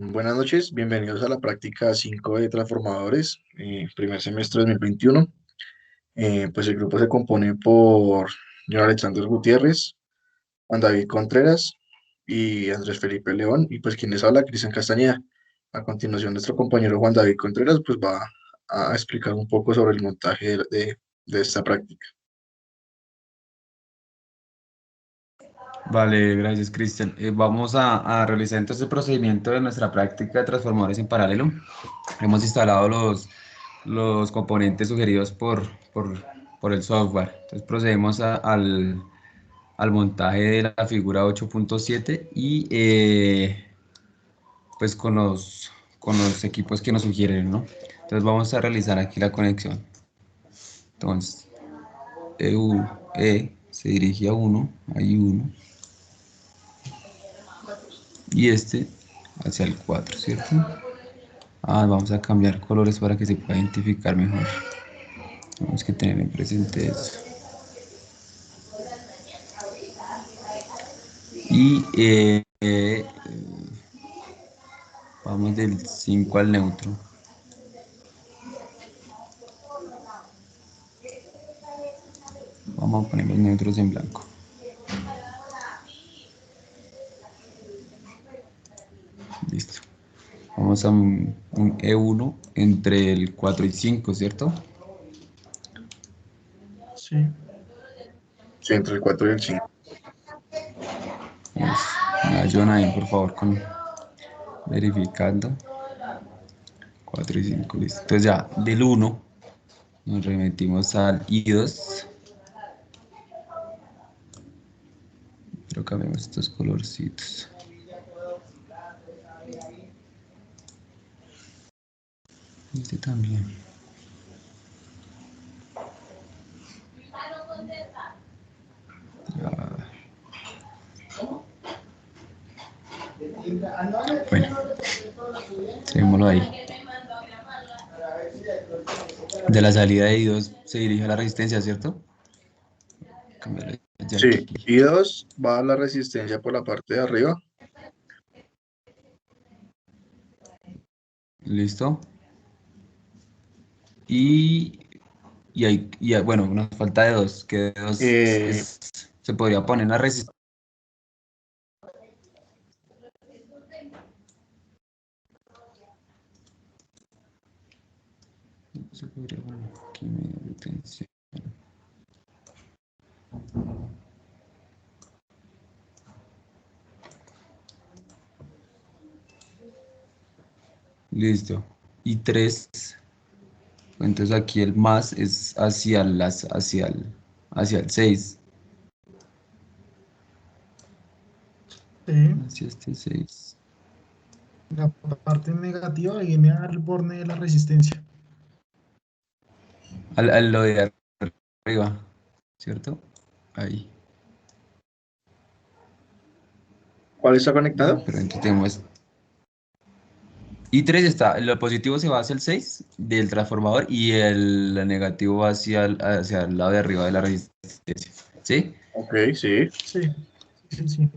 Buenas noches, bienvenidos a la práctica 5 de transformadores, primer semestre 2021. Pues el grupo se compone por John Alexander Gutiérrez, Juan David Contreras y Andrés Felipe León, y pues quien les habla, Cristian Castañeda. A continuación, nuestro compañero Juan David Contreras pues va a explicar un poco sobre el montaje de esta práctica. Vale, gracias, Cristian. Vamos a realizar entonces el procedimiento de nuestra práctica de transformadores en paralelo. Hemos instalado los componentes sugeridos por el software. Entonces procedemos al montaje de la figura 8.7 y pues con los equipos que nos sugieren, ¿no? Entonces vamos a realizar aquí la conexión. Entonces, E se dirige a uno, hay uno. Y este hacia el 4, ¿cierto? Vamos a cambiar colores para que se pueda identificar mejor. Tenemos que tener en presente eso. Y vamos del 5 al neutro. Vamos a poner los neutros en blanco. Listo. Vamos a un E1 entre el 4 y 5, ¿cierto? Sí, Sí, entre el 4 y el 5. Me ayudan ahí, por favor, con verificando. 4 y 5, listo. Entonces ya, del 1 nos remetimos al I2. Pero cambiamos estos colorcitos. Este también. Ya. Bueno, tengámoslo ahí. De la salida de I2 se dirige a la resistencia, ¿cierto? Cambiarlo de Sí, aquí. y 2 va a la resistencia por la parte de arriba. Listo. Y, bueno, nos falta de 2, que de 2 Eh, se podría poner la resistencia. Se podría poner aquí media retención. Listo. Y 3, entonces aquí el más es hacia el 6. sí. Hacia este 6. La parte negativa viene al borde de la resistencia. Al lo de arriba, ¿cierto? Ahí. ¿Cuál está conectado? Pero entonces tenemos. Y 3 está, lo positivo se va hacia el 6 del transformador y el negativo va hacia el lado de arriba de la resistencia. ¿Sí? Ok, sí. Sí, sí, sí.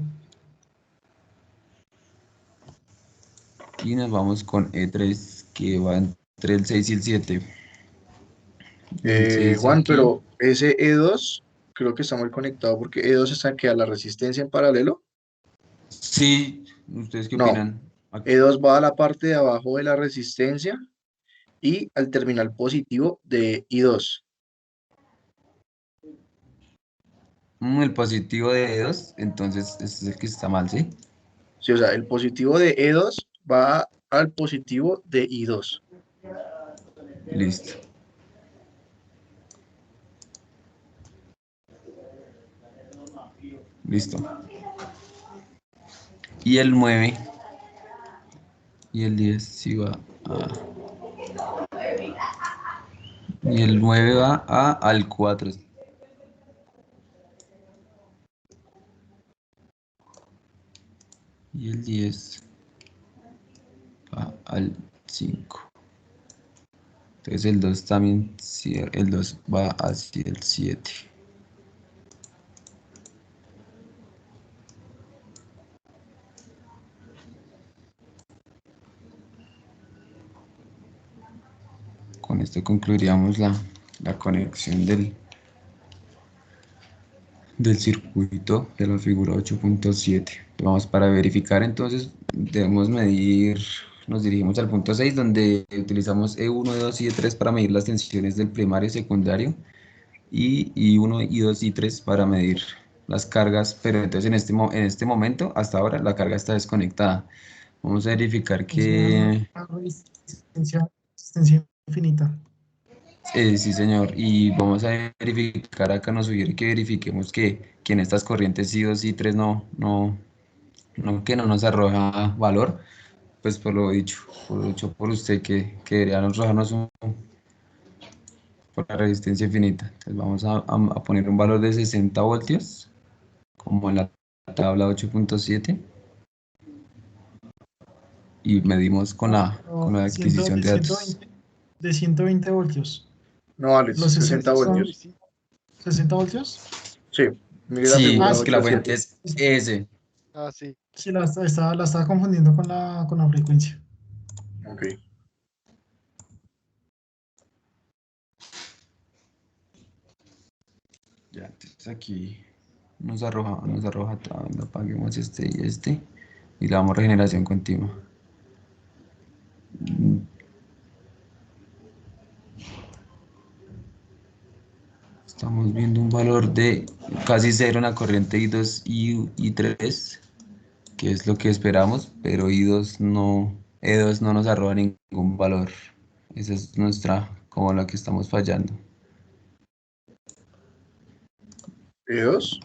Y nos vamos con E3 que va entre el 6 y el 7. El 6 Juan, aquí. pero ese E2 creo que está muy conectado porque E2 está que a la resistencia en paralelo. Sí, ¿ustedes qué No, opinan? E2 va a la parte de abajo de la resistencia y al terminal positivo de I2. El positivo de E2, entonces este es el que está mal, ¿sí? Sí, o sea, el positivo de E2 va al positivo de I2. Listo. Listo. Y el 9 y el 10 sí va a. Y el 9 va al 4. Y el 10 va al 5. Entonces el 2 también, sí, el 2 va hacia el 7. con esto concluiríamos la conexión del circuito de la figura 8.7. Vamos para verificar, entonces debemos medir, nos dirigimos al punto 6 donde utilizamos E1, E2 y E3 para medir las tensiones del primario y secundario y I1, I2 y I3 para medir las cargas, pero entonces en este momento, hasta ahora, la carga está desconectada. Vamos a verificar Es una que resistencia infinita. sí, señor. Y vamos a verificar acá, nos sugiere que verifiquemos que en estas corrientes I2 y I3 que no nos arroja valor. Pues por lo dicho por usted que debería arrojarnos por la resistencia infinita. Entonces vamos a poner un valor de 60 voltios, como en la tabla 8.7, y medimos con No, la adquisición de datos. de 120 voltios. No, Alex, Los 60 60 Sí, son sí, voltios. sí. 60 voltios. Sí, mire la Sí, figura Ah, es sí, que la 8.7. fuente es S. Ah, sí. sí, la estaba confundiendo con la frecuencia. Ok. Ya, entonces aquí nos arroja todo. Apaguemos este y este y le damos regeneración continua. Mm, Estamos viendo un valor de casi cero en la corriente I2 y I3, que es lo que esperamos, pero E2 no nos arroja ningún valor. Esa es como la que estamos fallando. E2.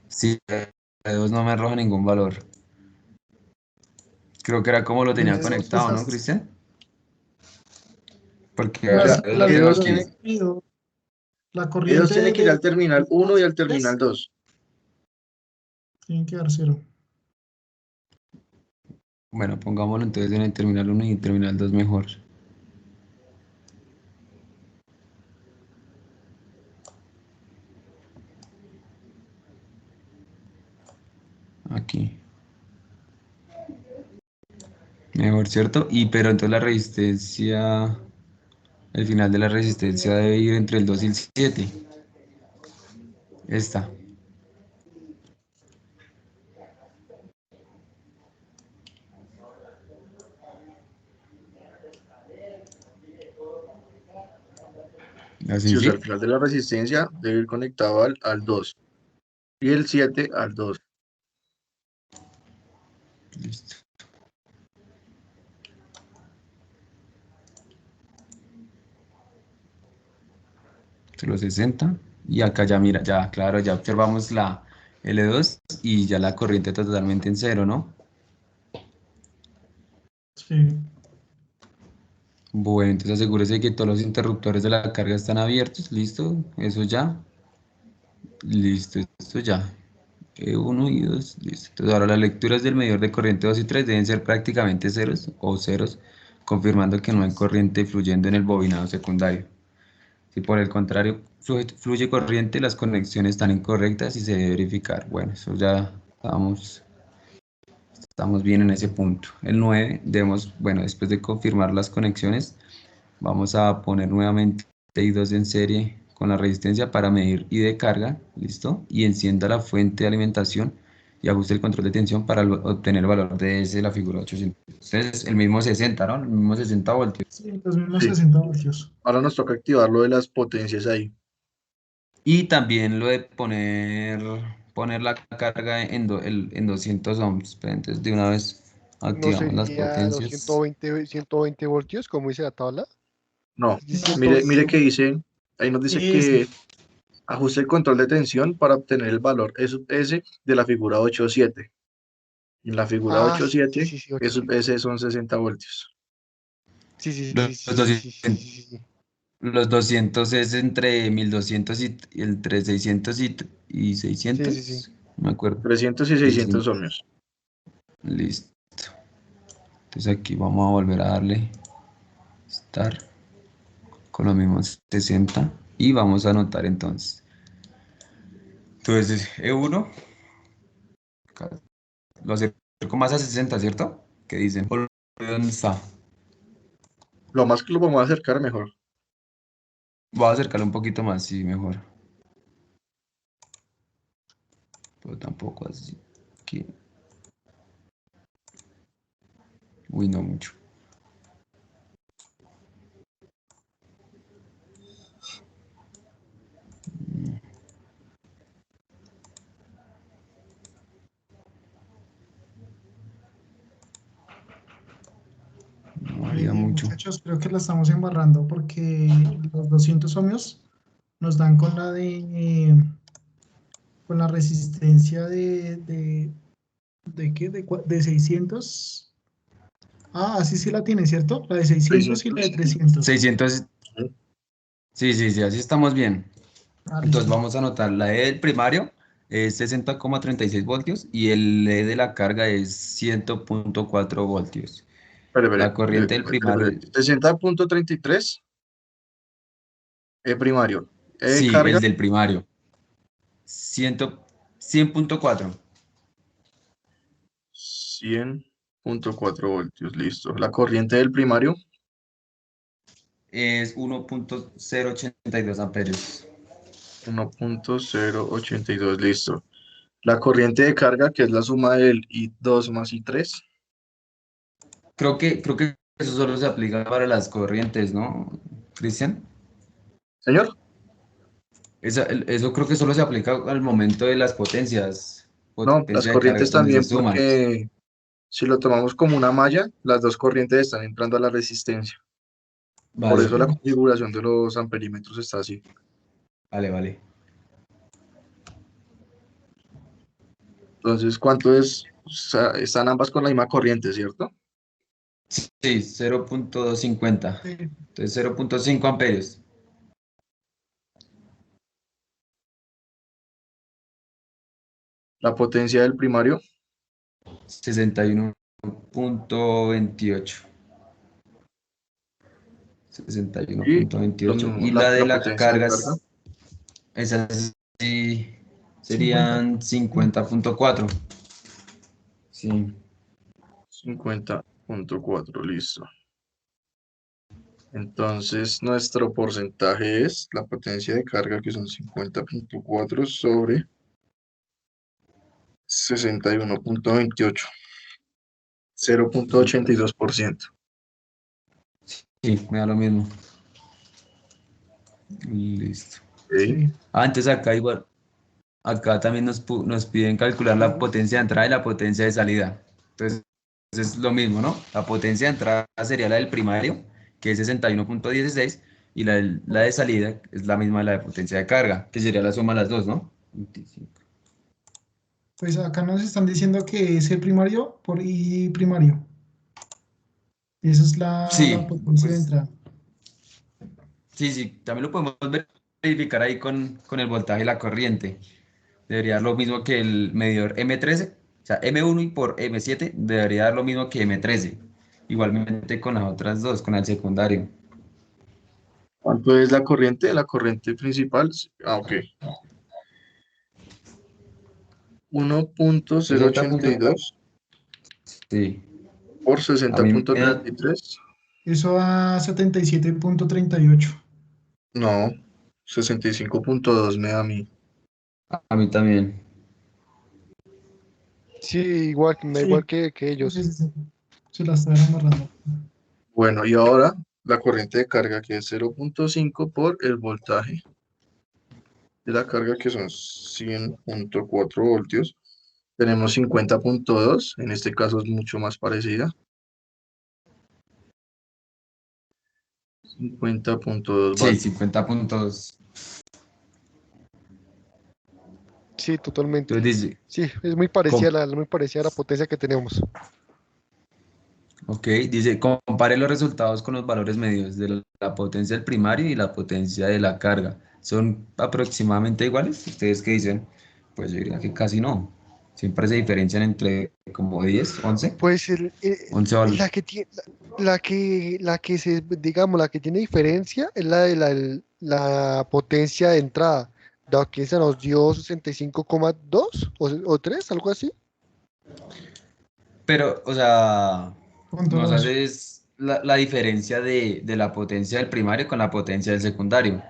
Sí, E2 no me arroja ningún valor. Creo que era como lo tenía Entonces, conectado, ¿no, Cristian? Porque O sea, lo tengo E2 aquí. tiene, La E2 corriente tiene que ir de al terminal 1 y al terminal 2. tiene que dar cero. Bueno, pongámoslo entonces en el terminal 1 y el terminal 2 mejor. Aquí. Mejor, ¿cierto? Pero entonces la resistencia, el final de la resistencia debe ir entre el 2 y el 7. Esta. Sí, Así, o sea, al ¿sí? final de la resistencia debe ir conectado al 2 y el 7 al 2. Listo. Los 60. Y acá ya, mira, ya, claro, ya observamos la L2 y ya la corriente totalmente en cero, ¿no? Sí. Bueno, entonces asegúrese de que todos los interruptores de la carga están abiertos. ¿Listo? Eso ya. Listo, esto ya. E1 y 2, listo. Entonces ahora las lecturas del medidor de corriente 2 y 3 deben ser prácticamente ceros o ceros, confirmando que no hay corriente fluyendo en el bobinado secundario. Si por el contrario fluye corriente, las conexiones están incorrectas y se debe verificar. Bueno, eso ya estamos bien en ese punto. El 9 debemos, bueno, después de confirmar las conexiones, vamos a poner nuevamente I2 en serie con la resistencia para medir I de carga, ¿listo? Y encienda la fuente de alimentación y ajuste el control de tensión para obtener el valor de S de la figura 800. Entonces, el mismo 60, ¿no? El mismo 60 voltios. Sí, los mismos Sí, 60 voltios. ahora nos toca activar lo de las potencias ahí. Y también lo de poner la carga en 200 ohms. Pero entonces, de una vez No activamos las sería los potencias. 120 voltios, como dice la tabla. No, Sí, No, mire que dice, ahí nos dice ese. que ajuste el control de tensión para obtener el valor S de la figura 8.7. En la figura Ah, ocho sí, siete sí, sí, 8, eso, 7. ese son 60 voltios. Sí, sí, Los sí, sí, sí, sí, 200, sí, sí, sí. los 200 es entre 1200 y entre 600 y Sí, sí, sí. 600. No me acuerdo. 300 y 600 600. ohmios. Listo. Entonces aquí vamos a volver a darle estar con los mismos 60 y vamos a anotar entonces. Entonces, E1 lo acerco más a 60, ¿cierto? ¿Qué dicen? ¿Dónde está? Lo más que lo vamos a acercar, mejor. Voy a acercarlo un poquito más, sí, mejor. Pero tampoco así. Aquí. Uy, no mucho. No varía mucho. Muchachos, creo que la estamos embarrando porque los 200 ohmios nos dan con con la resistencia ¿de qué? De 600. Ah, así sí la tiene, ¿cierto? La de 600 y la de 600. 300. 600. Sí, sí, sí, así estamos bien. Ah, Entonces listo. vamos a anotar la E del primario es 60,36 voltios y el E de la carga es 100,4 voltios. Espere, La corriente del primario, 60.33 primario. sí, Carga el del primario, 100,4. 100.4 voltios, listo. La corriente del primario, Es 1,082 amperios. 1.082, listo. La corriente de carga, que es la suma del I2 más I3. Creo que eso solo se aplica para las corrientes, ¿no, Cristian? Señor, Eso creo que solo se aplica al momento de las potencias. no, las Potencia de carga corrientes es donde se también, suman. porque si lo tomamos como una malla, las dos corrientes están entrando a la resistencia. Por Vale, eso la configuración de los amperímetros está así. vale, vale. Entonces, ¿cuánto es? O sea, están ambas con la misma corriente, ¿cierto? Sí, 0,50. Sí. Entonces 0,5 amperios. La potencia del primario, 61,28. y lo 61,28. mismo, Y la, la de la la potencia de carga, carga, esas sí 50. serían 50,4. Sí, 50.4, listo. Entonces, nuestro porcentaje es la potencia de carga, que son 50.4 sobre 61.28, 0.82%. sí, me da lo mismo. Listo. ¿Ok? Sí. Antes acá igual, acá también nos piden calcular la potencia de entrada y la potencia de salida. Entonces es lo mismo, ¿no? La potencia de entrada sería la del primario, que es 61,16, y la de salida es la misma de la de potencia de carga, que sería la suma de las dos, ¿no? 25. Pues acá nos están diciendo que es el primario por I primario. Esa es la Sí, potencia de pues entrada. sí, sí, también lo podemos verificar ahí con el voltaje y la corriente. Debería dar lo mismo que el medidor M13, o sea, M1 y por M7 debería dar lo mismo que M13. Igualmente con las otras dos, con el secundario. ¿Cuánto es la corriente? La corriente principal, ok. 60 punto, 1.082 sí, por a mí me da, 60.33. Eso a 77,38. No, 65.2 me da a mí. a mí también. Sí, igual, me da igual Sí, que sí, sí, ellos. sí, sí. Se la está amarrando. Bueno, y ahora la corriente de carga, que es 0.5 por el voltaje de la carga, que son 100.4 voltios. Tenemos 50.2, en este caso es mucho más parecida. 50.2 Sí, vatios. 50 puntos. Sí, totalmente. Entonces dice, Sí, es muy parecida a la potencia que tenemos. ok, dice, compare los resultados con los valores medios de la potencia del primario y la potencia de la carga. ¿Son aproximadamente iguales? ¿Ustedes qué dicen? Pues yo diría que casi no. Siempre se diferencian entre como 10, 11, Pues 11 valores. la que tiene, la que se, digamos, la que tiene diferencia es la de la potencia de entrada, dado que esa nos dio 65,2 o 3, algo así. Pero, o sea, nos Punto 2. haces la diferencia de la potencia del primario con la potencia del secundario.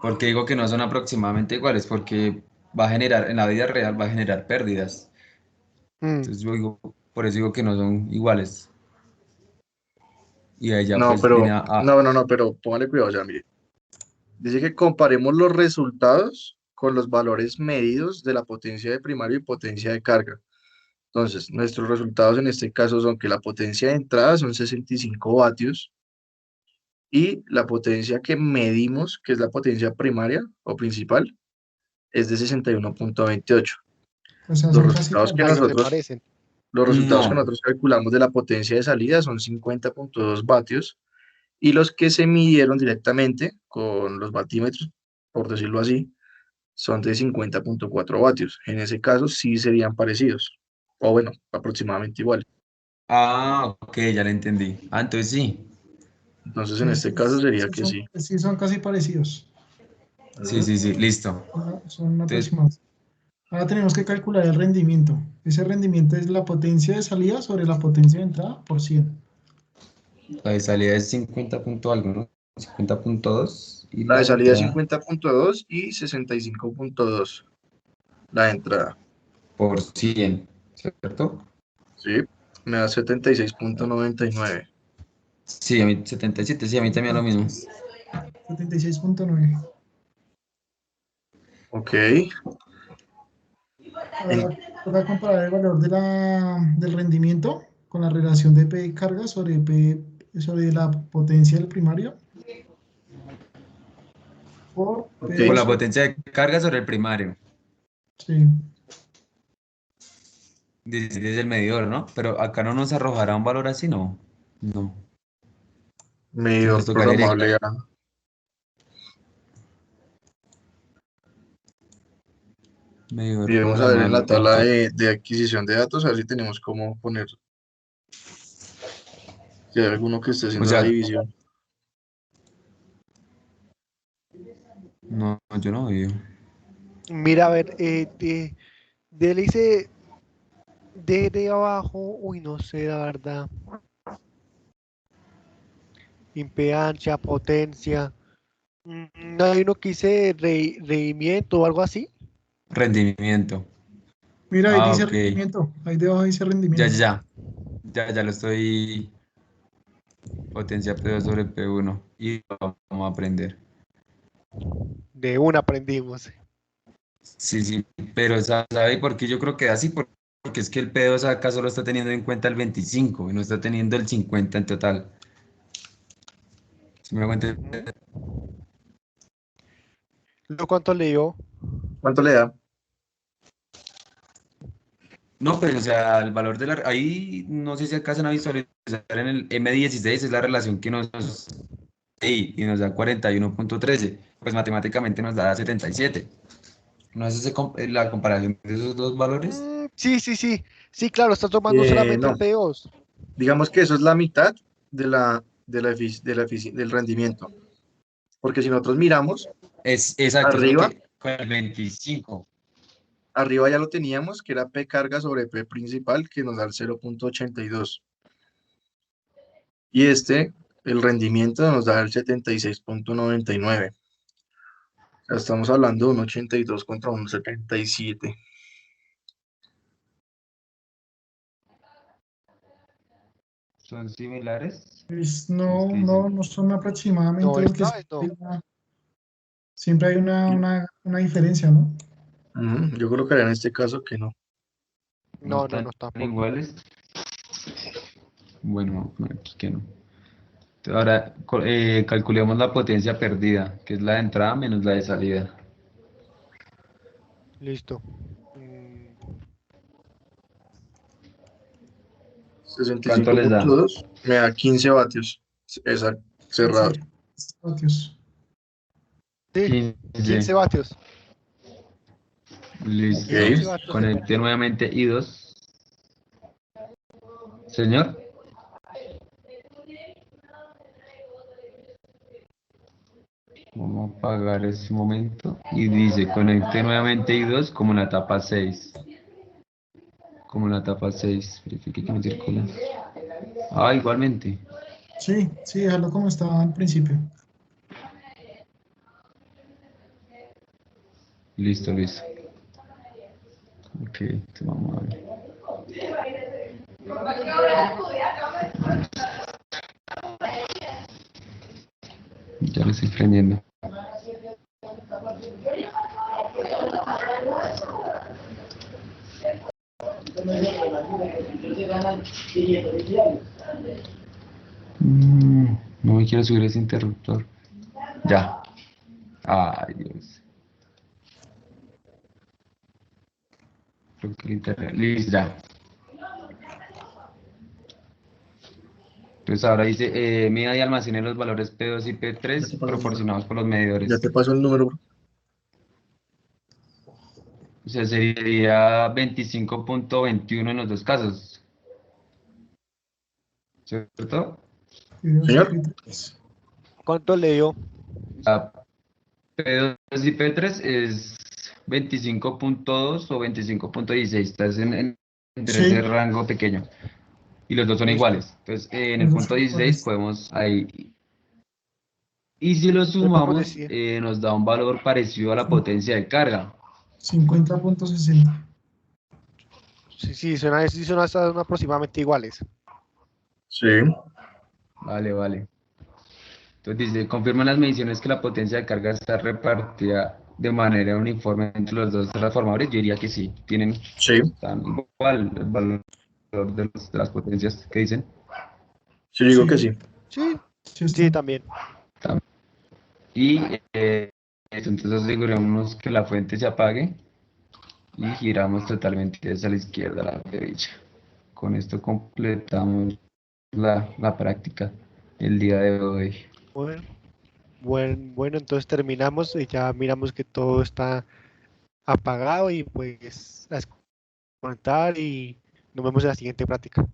Porque digo que no son aproximadamente iguales, porque va a generar, en la vida real va a generar pérdidas. Mm, Entonces yo digo, por eso digo que no son iguales. Y ella No, pues pero, viene a... no, pero póngale cuidado, ya, mire. Dice que comparemos los resultados con los valores medidos de la potencia de primario y potencia de carga. Entonces, nuestros resultados en este caso son que la potencia de entrada son 65 vatios y la potencia que medimos, que es la potencia primaria o principal, es de 61,28. O sea, Los son casi resultados que ahí no se parecidos. nosotros, parecen. los resultados que No, nosotros calculamos de la potencia de salida son 50,2 vatios y los que se midieron directamente con los vatímetros, por decirlo así, son de 50,4 vatios. En ese caso sí serían parecidos, o bueno, aproximadamente iguales. ok, ya le entendí. Ah, entonces sí. Entonces en Sí, este caso sería sí que sí. sí son casi parecidos. Sí, Ujú. sí, sí, listo. Son Entonces, aproximados. Ahora tenemos que calcular el rendimiento. Ese rendimiento es la potencia de salida sobre la potencia de entrada por 100. la de salida es 50 punto algo, ¿no? 50,2 y La la de de salida es entrada 50,2 y 65,2 la de entrada. por 100, ¿cierto? ¿Sí? Me da 76,99. Sí, a mí 77, sí, a mí también lo mismo. 76,9. Ok. En- Ahora toca comparar el valor del rendimiento con la relación de P carga sobre P sobre la potencia del primario por ok. Por P la sobre... potencia de carga sobre el primario, Sí. desde el medidor, ¿no? Pero acá no nos arrojará un valor así, ¿no? No. Entonces Medidor tocaría programable. llegar Y medidor vamos a ver en la programable. tabla de adquisición de datos, a ver si tenemos cómo poner, si hay alguno que esté O haciendo la sea, división. no, yo no veo. Mira, a ver, de le hice de abajo, uy, no sé, la verdad. Impedancia, potencia. No hay uno que hice rendimiento o algo así. Rendimiento. Mira, ahí Ah, dice ok. rendimiento. Ahí debajo dice Ya, rendimiento. ya, ya lo estoy. Potencia P2 sobre P1. Y vamos a aprender. De una aprendimos. Sí, sí, pero ¿sabe por qué yo creo que así? Porque es que el P2 acá solo está teniendo en cuenta el 25 y no está teniendo el 50 en total. ¿Sí me hago entender? Ujú. ¿Lo cuánto le dio? ¿Cuánto le da? No, pero o sea, el valor de la... Ahí no sé si acá se van a visualizar en el M16, es la relación que nos... Y nos da 41,13. Pues matemáticamente nos da 77. ¿No es la comparación de esos dos valores? Sí, sí, sí. Sí, claro, está tomando solamente el No, P2. digamos que eso es la mitad del rendimiento. Porque si nosotros miramos, Es exacto, solo arriba, que con el 25. arriba ya lo teníamos, que era P carga sobre P principal, que nos da el 0,82. Y este, el rendimiento nos da el 76,99. O sea, estamos hablando de un 82 contra un 77. ¿Son similares? Pues Es no, que dicen, no son aproximadamente No, porque esta vez no. siempre hay Y, una diferencia, ¿no? yo colocaría en este caso que no. no No, no, tan no, tampoco. iguales. Bueno, aquí que no. Ahora calculemos la potencia perdida, que es la de entrada menos la de salida. Listo. Mm, ¿Cuánto les da? 65,2 me da 15 vatios. Exacto, cerrado. 15 vatios. sí, 15 15. vatios. Ok. Listo. 15 vatios de Conecté potencia. nuevamente I2. Señor, vamos a apagar ese momento. Y dice, conecté nuevamente I2 como en la etapa 6. Como en la etapa 6. Verifique que no circula. Ah, igualmente. Sí, sí, déjalo como estaba al principio. Listo, listo. Ok, entonces vamos a ver. Ya lo estoy prendiendo. No me quiero subir ese interruptor. Ya. Ay, Dios. Creo que el internet. Listo, ya. Entonces ahora dice, mida y almacene los valores P2 y Ya te P3 paso el número. proporcionados por los Ya medidores. te paso el número, bro. O sea, sería 25.21 en los dos casos, ¿cierto? Videos y Señor, críticas. ¿Cuánto le dio? La P2 y P3 es 25.2 o 25.16, estás entre ese Sí, rango pequeño y los dos son Listo. iguales. Entonces, en los el dos punto son 16 iguales. podemos ahí. Y si lo Entonces podemos sumamos, decir, nos da un valor parecido a la potencia de carga. 50.60. sí suena son aproximadamente iguales. sí, Vale, vale. Entonces dice, confirman las mediciones que la potencia de carga está repartida de manera uniforme entre los dos transformadores. Yo diría que sí, sí, están igual el valor de las potencias que dicen. sí, digo que Sí, sí. Sí, sí sí, está. también. Y entonces asegurémonos que la fuente se apague y giramos totalmente hacia la izquierda, a la derecha. Con esto completamos la práctica el día de hoy. Bueno, bueno, entonces terminamos y ya miramos que todo está apagado y pues a desconectar y nos vemos en la siguiente práctica.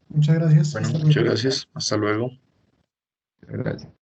Muchas gracias. Bueno, Hasta muchas luego. gracias. Hasta luego. Gracias.